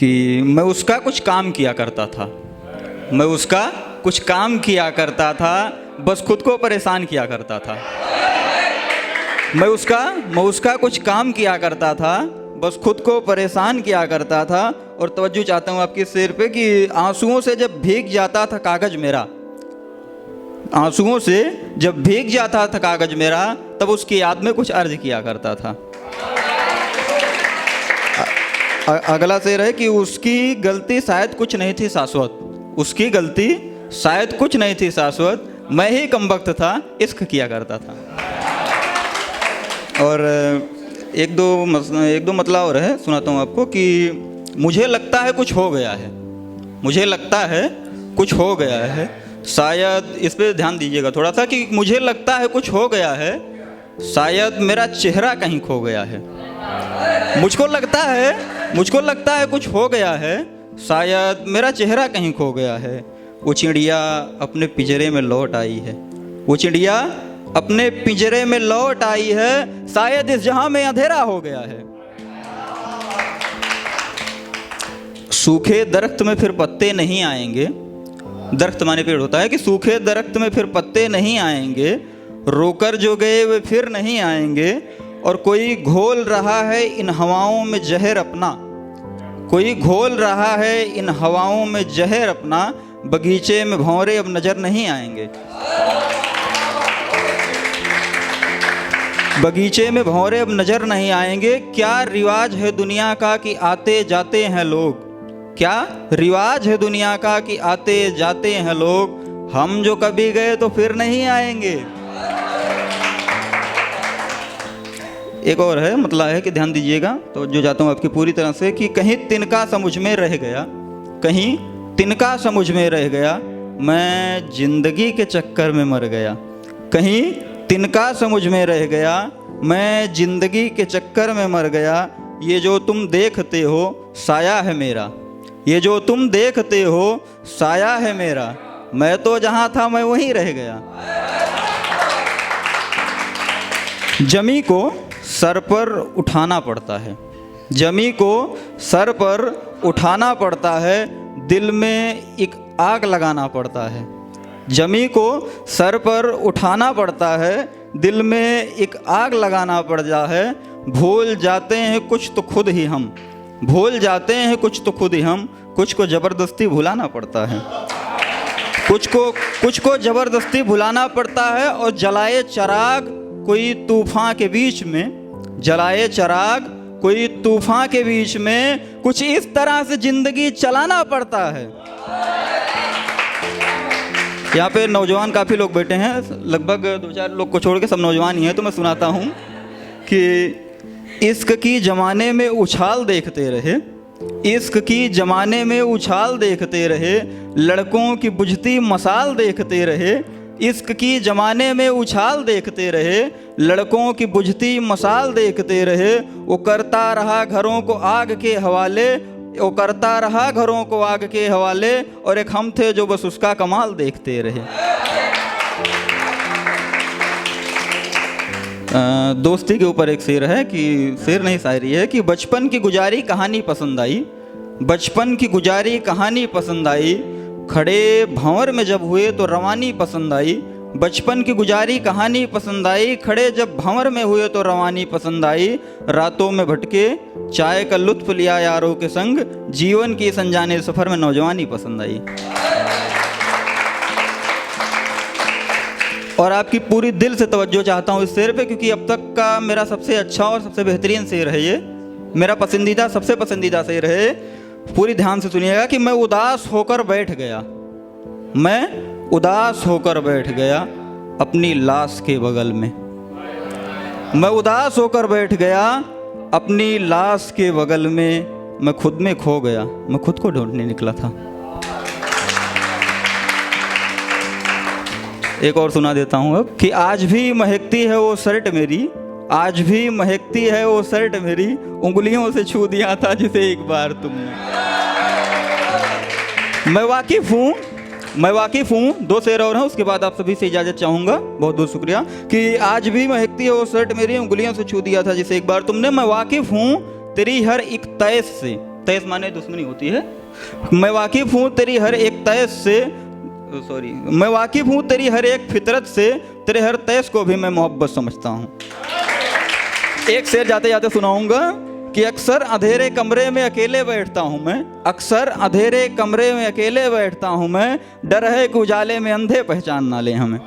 कि मैं उसका कुछ काम किया करता था, मैं उसका कुछ काम किया करता था, बस खुद को परेशान किया करता था। मैं उसका कुछ काम किया करता था, बस खुद को परेशान किया करता था। और तवज्जो चाहता हूँ आपके शेर पे कि आंसुओं से जब भीग जाता था कागज़ मेरा, आंसुओं से जब भीग जाता था कागज़ मेरा, तब उसकी याद में कुछ अर्ज किया करता था। अगला शेर है कि उसकी गलती शायद कुछ नहीं थी शाश्वत, उसकी गलती शायद कुछ नहीं थी शाश्वत, मैं ही कमबख्त था, इश्क किया करता था। और एक दो मतलब और है, सुनाता हूँ आपको कि मुझे लगता है कुछ हो गया है, मुझे लगता है कुछ हो गया है, शायद इस पे ध्यान दीजिएगा थोड़ा सा कि मुझे लगता है कुछ हो गया है, शायद मेरा चेहरा कहीं खो गया है। मुझको लगता है कुछ हो गया है, शायद मेरा चेहरा कहीं खो गया है। वो चिड़िया अपने पिंजरे में लौट आई है, वो चिड़िया अपने पिंजरे में लौट आई है, शायद इस जहां में अंधेरा हो गया है। सूखे दरख्त में फिर पत्ते नहीं आएंगे, दरख्त माने पेड़ होता है, कि सूखे दरख्त में फिर पत्ते नहीं आएंगे, रोकर जो गए वे फिर नहीं आएंगे। और कोई घोल रहा है इन हवाओं में जहर अपना, कोई घोल रहा है इन हवाओं में जहर अपना, बगीचे में भंवरे अब नजर नहीं आएंगे, बगीचे में भंवरे अब नजर नहीं आएंगे। क्या रिवाज है दुनिया का कि आते जाते हैं लोग, क्या रिवाज है दुनिया का कि आते जाते हैं लोग, हम जो कभी गए तो फिर नहीं आएंगे। एक और है, मतलब है कि ध्यान दीजिएगा, तो जो जाता हूँ आपकी पूरी तरह से, कि कहीं तिनका समझ में रह गया, कहीं तिनका समझ में रह गया, मैं जिंदगी के चक्कर में मर गया, कहीं तिनका समझ में रह गया, मैं जिंदगी के चक्कर में मर गया। ये जो तुम देखते हो साया है मेरा, ये जो तुम देखते हो साया है मेरा, मैं तो जहाँ था मैं वहीं रह गया। जमी को सर पर उठाना पड़ता है, जमी को सर पर उठाना पड़ता है, दिल में एक आग लगाना पड़ता है। जमी को सर पर उठाना पड़ता है, दिल में एक आग लगाना पड़ता है। भूल जाते हैं कुछ तो खुद ही हम, भूल जाते हैं कुछ तो खुद ही हम, कुछ को ज़बरदस्ती भुलाना पड़ता है, कुछ को ज़बरदस्ती भुलाना पड़ता है। और जलाए चिराग कोई तूफान के बीच में, जलाए चिराग कोई तूफान के बीच में, कुछ इस तरह से जिंदगी चलाना पड़ता है। यहाँ पे नौजवान काफ़ी लोग बैठे हैं, लगभग 2-4 लोग को छोड़ के सब नौजवान ही हैं, तो मैं सुनाता हूँ कि इश्क की ज़माने में उछाल देखते रहे, इश्क की ज़माने में उछाल देखते रहे, लड़कों की बुझती मसाल देखते रहे, इश्क की ज़माने में उछाल देखते रहे, लड़कों की बुझती मसाल देखते रहे। वो करता रहा घरों को आग के हवाले, वो करता रहा घरों को आग के हवाले, और एक हम थे जो बस उसका कमाल देखते रहे। दोस्ती के ऊपर एक शेर है, कि शेर नहीं शायरी है, कि बचपन की गुजारी कहानी पसंद आई, बचपन की गुजारी कहानी पसंद आई, खड़े भंवर में जब हुए तो रवानी पसंद आई, बचपन की गुजारी कहानी पसंद आई, खड़े जब भंवर में हुए तो रवानी पसंद आई। रातों में भटके चाय का लुत्फ लिया यारों के संग, जीवन की इस अनजाने सफ़र में नौजवानी पसंद आई। और आपकी पूरी दिल से तवज्जो चाहता हूँ इस शेर पे, क्योंकि अब तक का मेरा सबसे अच्छा और सबसे बेहतरीन शेर है ये, मेरा पसंदीदा, सबसे पसंदीदा शेर है। पूरी ध्यान से सुनिएगा कि मैं उदास होकर बैठ गया, मैं उदास होकर बैठ गया अपनी लाश के बगल में, मैं उदास होकर बैठ गया अपनी लाश के बगल में, मैं खुद में खो गया, मैं खुद को ढूंढने निकला था। एक और सुना देता हूँ अब, कि आज भी महकती है वो शर्ट मेरी, आज भी महकती है वो शर्ट मेरी, उंगलियों से छू दिया था जिसे एक बार तुमने। मैं वाकिफ़ हूँ, 2 शेर और हैं, उसके बाद आप सभी से इजाज़त चाहूँगा। बहुत बहुत शुक्रिया। कि आज भी महकती है वो शर्ट मेरी, उंगलियों से छू दिया था जिसे एक बार तुमने। मैं वाकिफ़ हूँ तेरी हर एक तैस से, तैस माने दुश्मनी होती है। मैं वाकिफ़ हूँ तेरी हर एक तैस से, सॉरी, मैं वाकिफ़ हूँ तेरी हर एक फितरत से, तेरे हर तैस को भी मैं मोहब्बत समझता हूँ। एक शेर जाते जाते सुनाऊंगा कि अक्सर अंधेरे कमरे में अकेले बैठता हूँ मैं, अक्सर अंधेरे कमरे में अकेले बैठता हूँ मैं, डर है कि उजाले में अंधे पहचान ना ले हमें।